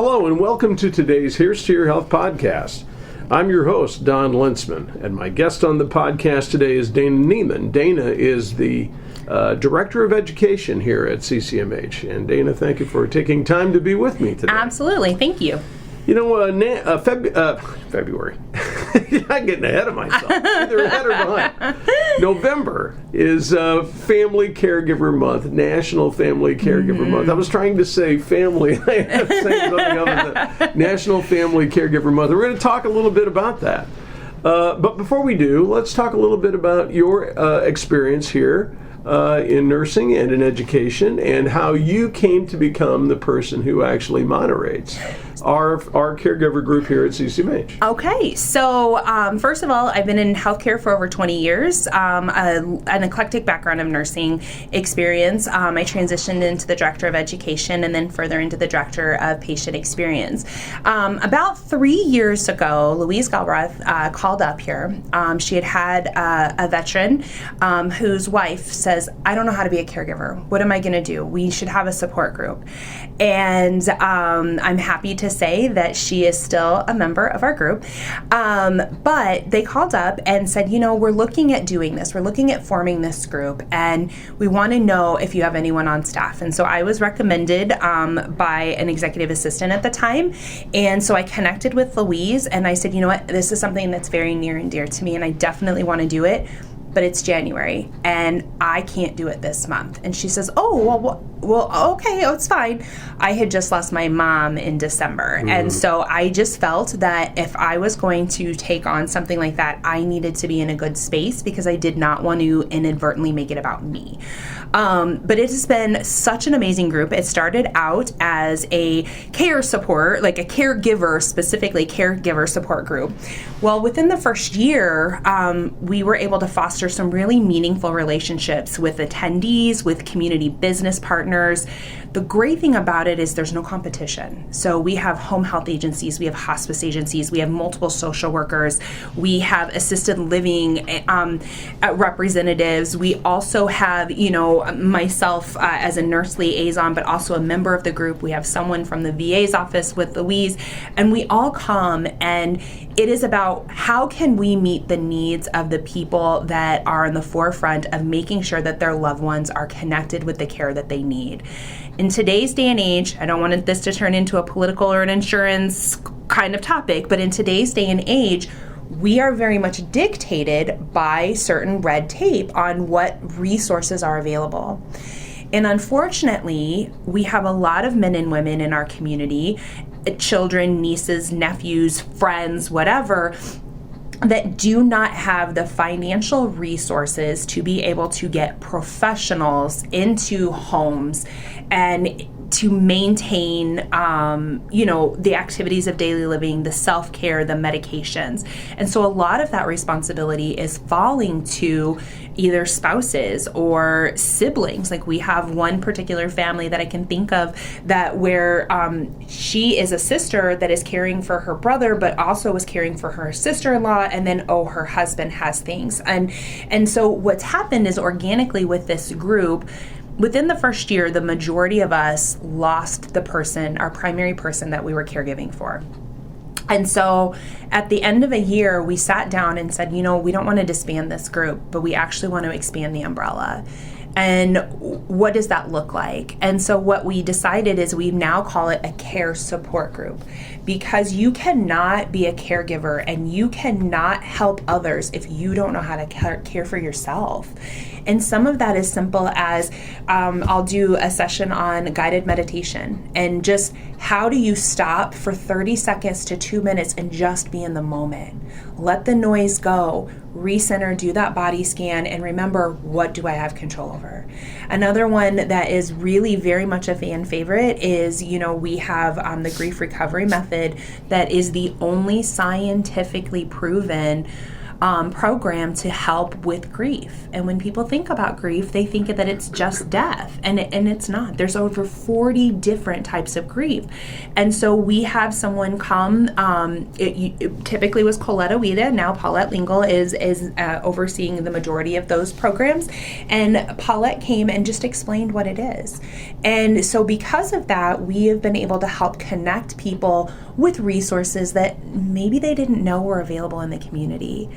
Hello and welcome to today's Here's to Your Health podcast. I'm your host, Don Lintzman, and my guest on the podcast today is Dana Neiman. Dana is the Director of Education here at CCMH. And Dana, thank you for taking time to be with me today. Absolutely, thank you. You know, February. I'm getting ahead of myself. Either ahead or behind. November is Family Caregiver Month, National Family Caregiver Month. I was trying to say family. I had to say something other than National Family Caregiver Month. We're going to talk a little bit about that. But before we do, let's talk a little bit about your experience here in nursing and in education, and how you came to become the person who actually moderates our caregiver group here at CCMH. Okay, so first of all, I've been in healthcare for over 20 years, an eclectic background of nursing experience. I transitioned into the Director of Education and then further into the Director of Patient Experience. About 3 years ago, Louise Galbraith called up here. She had a veteran whose wife says, I don't know how to be a caregiver. What am I going to do? We should have a support group. And I'm happy to say that she is still a member of our group. But they called up and said, you know, we're looking at doing this. We're looking at forming this group, and we want to know if you have anyone on staff. And so I was recommended by an executive assistant at the time. And so I connected with Louise, and I said, you know what, this is something that's very near and dear to me, and I definitely want to do it. But it's January, and I can't do it this month. And she says, oh, well, okay, it's fine. I had just lost my mom in December. And so I just felt that if I was going to take on something like that, I needed to be in a good space, because I did not want to inadvertently make it about me. But it has been such an amazing group. It started out as a care support, like a caregiver, specifically caregiver support group. Well, within the first year, we were able to foster some really meaningful relationships with attendees, with community business partners. The great thing about it is there's no competition. So we have home health agencies, we have hospice agencies, we have multiple social workers, we have assisted living representatives. We also have, you know, myself as a nurse liaison, but also a member of the group. We have someone from the VA's office with Louise, and we all come, and it is about how can we meet the needs of the people that are in the forefront of making sure that their loved ones are connected with the care that they need. In today's day and age, I don't want this to turn into a political or an insurance kind of topic, but in today's day and age, we are very much dictated by certain red tape on what resources are available. And unfortunately, we have a lot of men and women in our community, children, nieces, nephews, friends, whatever, that do not have the financial resources to be able to get professionals into homes and to maintain, the activities of daily living, the self-care, the medications. And so a lot of that responsibility is falling to either spouses or siblings. Like we have one particular family that I can think of that where she is a sister that is caring for her brother, but also is caring for her sister-in-law, and then, her husband has things. And so what's happened is organically with this group, within the first year, the majority of us lost the person, our primary person that we were caregiving for. And so at the end of a year, we sat down and said, we don't want to disband this group, but we actually want to expand the umbrella. And what does that look like? And so what we decided is we now call it a care support group, because you cannot be a caregiver and you cannot help others if you don't know how to care for yourself. And some of that is simple as I'll do a session on guided meditation, and just how do you stop for 30 seconds to 2 minutes and just be in the moment. Let the noise go, recenter, do that body scan, and remember, what do I have control over? Another one that is really very much a fan favorite is, we have the grief recovery method that is the only scientifically proven program to help with grief. And when people think about grief, they think that it's just death, and it's not. There's over 40 different types of grief. And so we have someone come, it typically was Coletta Weeda, now Paulette Lingle is overseeing the majority of those programs. And Paulette came and just explained what it is. And so because of that, we have been able to help connect people with resources that maybe they didn't know were available in the community.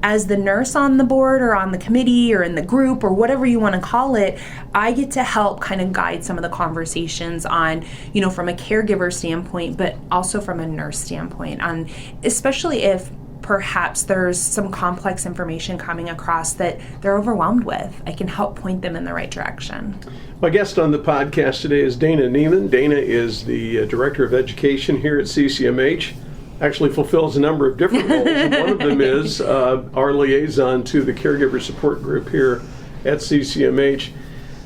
As the nurse on the board or on the committee or in the group or whatever you want to call it, I get to help kind of guide some of the conversations on, from a caregiver standpoint, but also from a nurse standpoint, on especially if perhaps there's some complex information coming across that they're overwhelmed with. I can help point them in the right direction. My guest on the podcast today is Dana Neiman. Dana is the Director of Education here at CCMH. Actually fulfills a number of different roles. One of them is our liaison to the caregiver support group here at CCMH.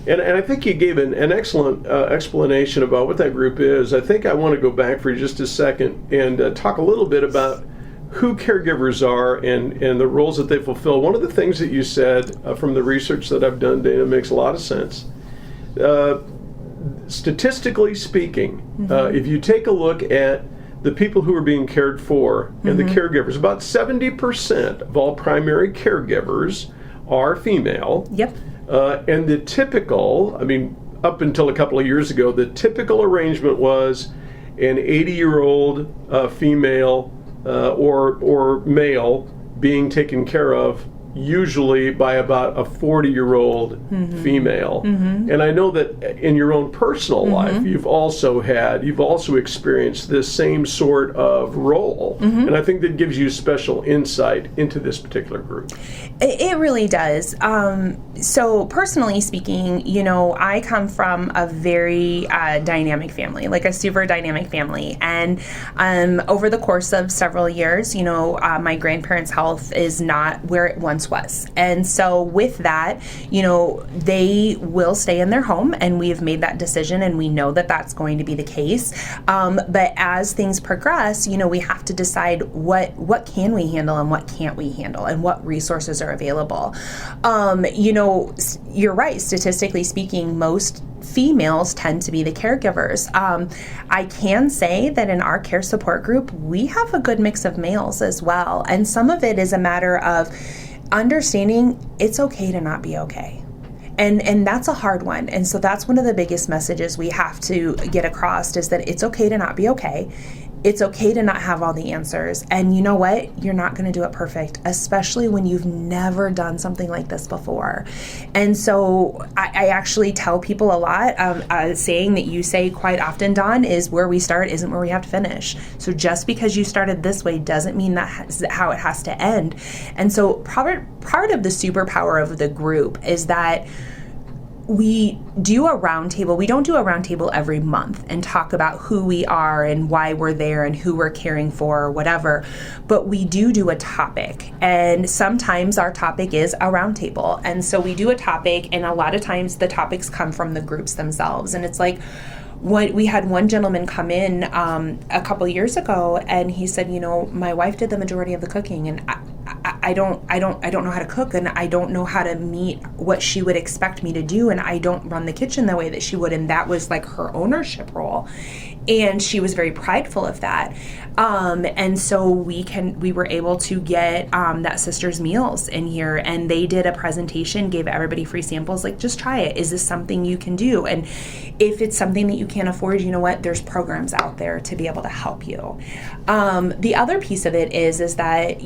And I think you gave an excellent explanation about what that group is. I think I want to go back for just a second and talk a little bit about who caregivers are and the roles that they fulfill. One of the things that you said from the research that I've done, Dana, makes a lot of sense. Statistically speaking, if you take a look at the people who are being cared for and the caregivers, about 70% of all primary caregivers are female. Yep. And the typical, up until a couple of years ago, the typical arrangement was an 80-year-old female or male being taken care of, usually by about a 40-year-old female. And I know that in your own personal life, you've also experienced this same sort of role. And I think that gives you special insight into this particular group. It really does. So personally speaking, I come from a very dynamic family, like a super dynamic family. And over the course of several years, my grandparents' health is not where it once was. And so with that, they will stay in their home, and we have made that decision, and we know that that's going to be the case. But as things progress, we have to decide what can we handle and what can't we handle, and what resources are available. You're right. Statistically speaking, most females tend to be the caregivers. I can say that in our care support group, we have a good mix of males as well. And some of it is a matter of understanding it's okay to not be okay. And that's a hard one. And so that's one of the biggest messages we have to get across, is that it's okay to not be okay. It's okay to not have all the answers. And you know what? You're not going to do it perfect, especially when you've never done something like this before. And so I actually tell people a lot, saying that you say quite often, Dawn, is where we start isn't where we have to finish. So just because you started this way doesn't mean that's how it has to end. And so part of the superpower of the group is that we do a roundtable. We don't do a roundtable every month and talk about who we are and why we're there and who we're caring for or whatever, but we do a topic. And sometimes our topic is a roundtable. And so we do a topic, and a lot of times the topics come from the groups themselves. And it's like, we had one gentleman come in a couple years ago, and he said, my wife did the majority of the cooking, and I don't know how to cook, and I don't know how to meet what she would expect me to do, and I don't run the kitchen the way that she would. And that was like her ownership role, and she was very prideful of that. And so we were able to get that Sister's Meals in here, and they did a presentation, gave everybody free samples, like, just try it. Is this something you can do? And if it's something that you can't afford, you know what? There's programs out there to be able to help you. The other piece of it is that,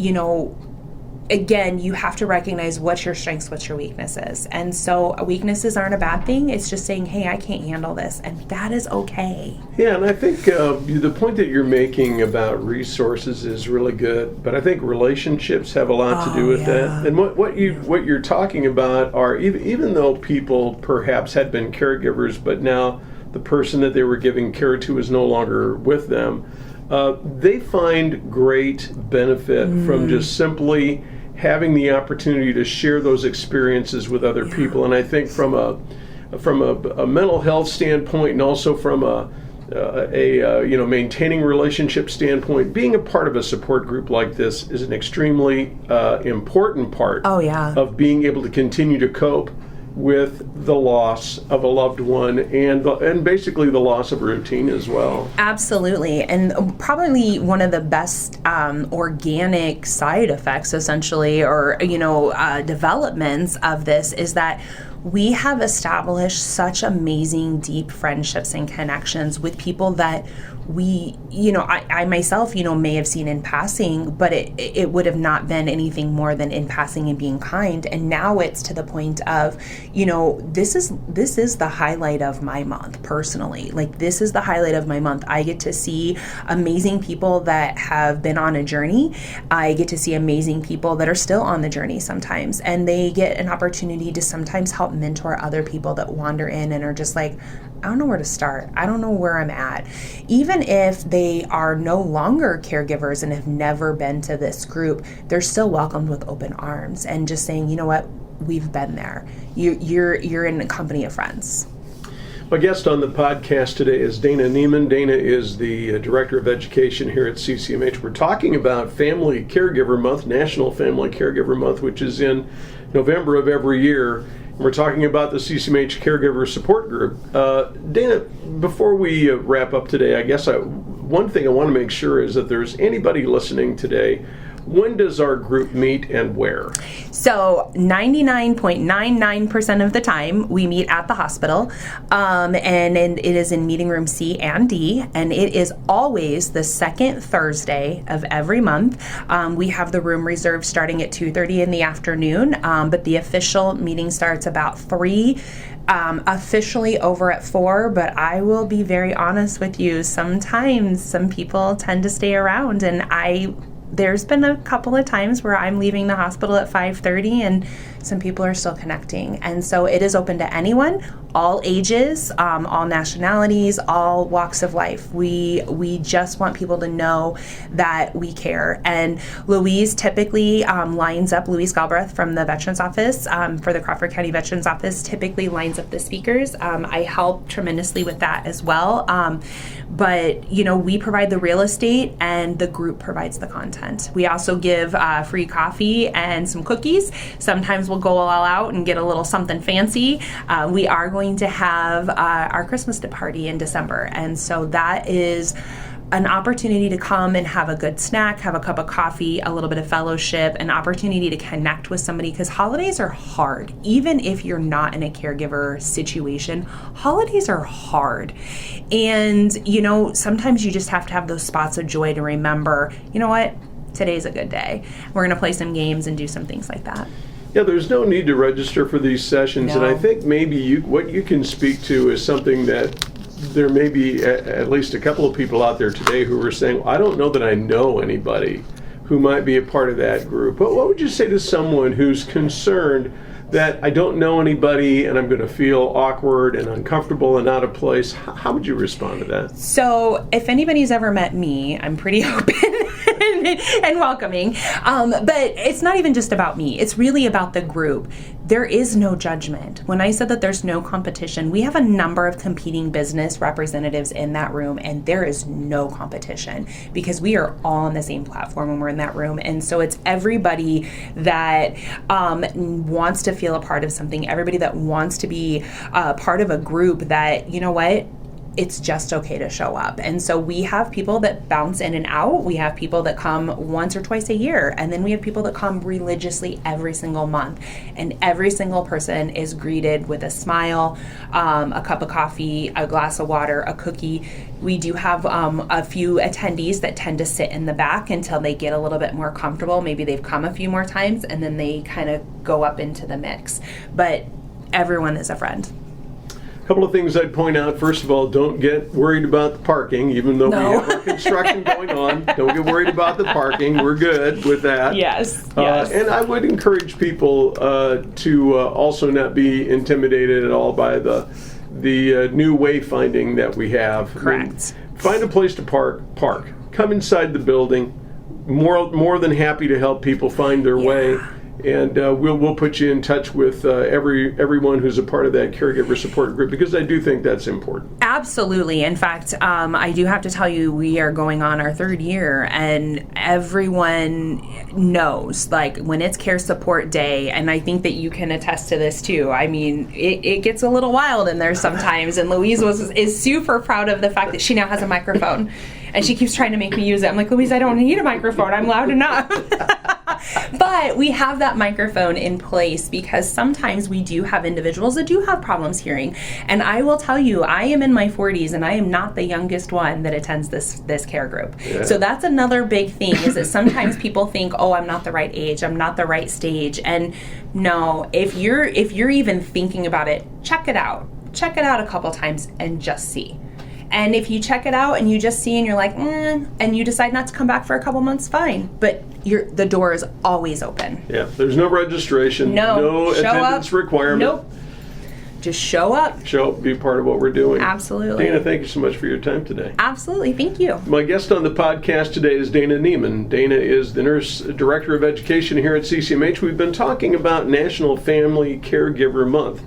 again, you have to recognize what's your strengths, what's your weaknesses. And so weaknesses aren't a bad thing. It's just saying, hey, I can't handle this. And that is okay. Yeah, and I think the point that you're making about resources is really good. But I think relationships have a lot to do with that. And what you're talking about are, even though people perhaps had been caregivers, but now the person that they were giving care to is no longer with them, they find great benefit from just simply having the opportunity to share those experiences with other people. And I think from a mental health standpoint, and also from a maintaining relationship standpoint, being a part of a support group like this is an extremely important part of being able to continue to cope with the loss of a loved one and basically the loss of routine as well. Absolutely. And probably one of the best organic side effects, essentially, or, developments of this is that we have established such amazing, deep friendships and connections with people that I myself, may have seen in passing, but it would have not been anything more than in passing and being kind. And now it's to the point of, this is the highlight of my month personally. Like, this is the highlight of my month. I get to see amazing people that have been on a journey. I get to see amazing people that are still on the journey sometimes, and they get an opportunity to sometimes help mentor other people that wander in and are just like, I don't know where to start. I don't know where I'm at. Even if they are no longer caregivers and have never been to this group, they're still welcomed with open arms and just saying, you know what, we've been there. You're in a company of friends. My guest on the podcast today is Dana Neiman. Dana is the Director of Education here at CCMH. We're talking about Family Caregiver Month, National Family Caregiver Month, which is in November of every year. We're talking about the CCMH Caregiver Support Group. Dana, before we wrap up today, I guess one thing I want to make sure is that there's anybody listening today. When does our group meet and where? So 99.99% of the time we meet at the hospital, and it is in meeting room C and D, and it is always the second Thursday of every month. We have the room reserved starting at 2:30 in the afternoon, but the official meeting starts about 3. Officially over at 4, but I will be very honest with you. Sometimes some people tend to stay around, and there's been a couple of times where I'm leaving the hospital at 5:30 and some people are still connecting. And so it is open to anyone, all ages, all nationalities, all walks of life. We just want people to know that we care. And Louise typically Louise Galbraith from the Veterans Office, for the Crawford County Veterans Office, typically lines up the speakers. I help tremendously with that as well. But, we provide the real estate and the group provides the content. We also give free coffee and some cookies. Sometimes we'll go all out and get a little something fancy. We are going to have our Christmas party in December. And so that is an opportunity to come and have a good snack, have a cup of coffee, a little bit of fellowship, an opportunity to connect with somebody, because holidays are hard. Even if you're not in a caregiver situation, holidays are hard. And, sometimes you just have to have those spots of joy to remember, you know what, today's a good day. We're going to play some games and do some things like that. Yeah, there's no need to register for these sessions. No. And I think maybe what you can speak to is something that there may be at least a couple of people out there today who are saying, I don't know that I know anybody who might be a part of that group. But what would you say to someone who's concerned that I don't know anybody and I'm going to feel awkward and uncomfortable and out of place? How would you respond to that? So if anybody's ever met me, I'm pretty open and welcoming. But it's not even just about me. It's really about the group. There is no judgment. When I said that there's no competition, we have a number of competing business representatives in that room, and there is no competition because we are all on the same platform when we're in that room. And so it's everybody that wants to feel a part of something, everybody that wants to be part of a group that, you know what, it's just okay to show up. And so we have people that bounce in and out. We have people that come once or twice a year. And then we have people that come religiously every single month. And every single person is greeted with a smile, a cup of coffee, a glass of water, a cookie. We do have a few attendees that tend to sit in the back until they get a little bit more comfortable. Maybe they've come a few more times and then they kind of go up into the mix. But everyone is a friend. A couple of things I'd point out. First of all, don't get worried about the parking, even though we have our construction going on. Don't get worried about the parking. We're good with that. Yes. And I would encourage people to also not be intimidated at all by the new wayfinding that we have. Correct. Find a place to park. Come inside the building. More than happy to help people find their way. And we'll put you in touch with everyone who's a part of that caregiver support group, because I do think that's important. Absolutely. In fact, I do have to tell you, we are going on our 3rd year, and everyone knows, like, when it's Care Support Day, and I think that you can attest to this too. I mean, it gets a little wild in there sometimes, and Louise is super proud of the fact that she now has a microphone, and she keeps trying to make me use it. I'm like, Louise, I don't need a microphone. I'm loud enough. But we have that microphone in place because sometimes we do have individuals that do have problems hearing. And I will tell you, I am in my 40s, and I am not the youngest one that attends this care group. Yeah. So that's another big thing, is that sometimes people think, oh, I'm not the right age, I'm not the right stage. And no, if you're even thinking about it, check it out. Check it out a couple times and just see. And if you check it out and you just see and you're like, and you decide not to come back for a couple months, fine. But the door is always open. Yeah, there's no registration, no attendance requirement. Nope. Just show up. Show up, be part of what we're doing. Absolutely. Dana, thank you so much for your time today. Absolutely, thank you. My guest on the podcast today is Dana Neiman. Dana is the Nurse Director of Education here at CCMH. We've been talking about National Family Caregiver Month,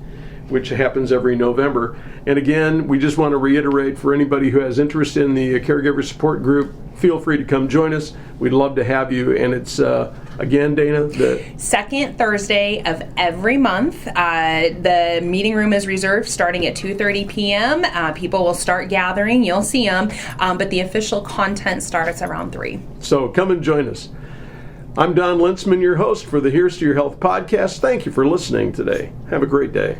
which happens every November. And again, we just want to reiterate, for anybody who has interest in the caregiver support group, feel free to come join us. We'd love to have you. And it's, again, Dana, the 2nd Thursday of every month. The meeting room is reserved starting at 2:30 p.m. People will start gathering. You'll see them. But the official content starts around 3. So come and join us. I'm Don Lintzman, your host for the Here's to Your Health podcast. Thank you for listening today. Have a great day.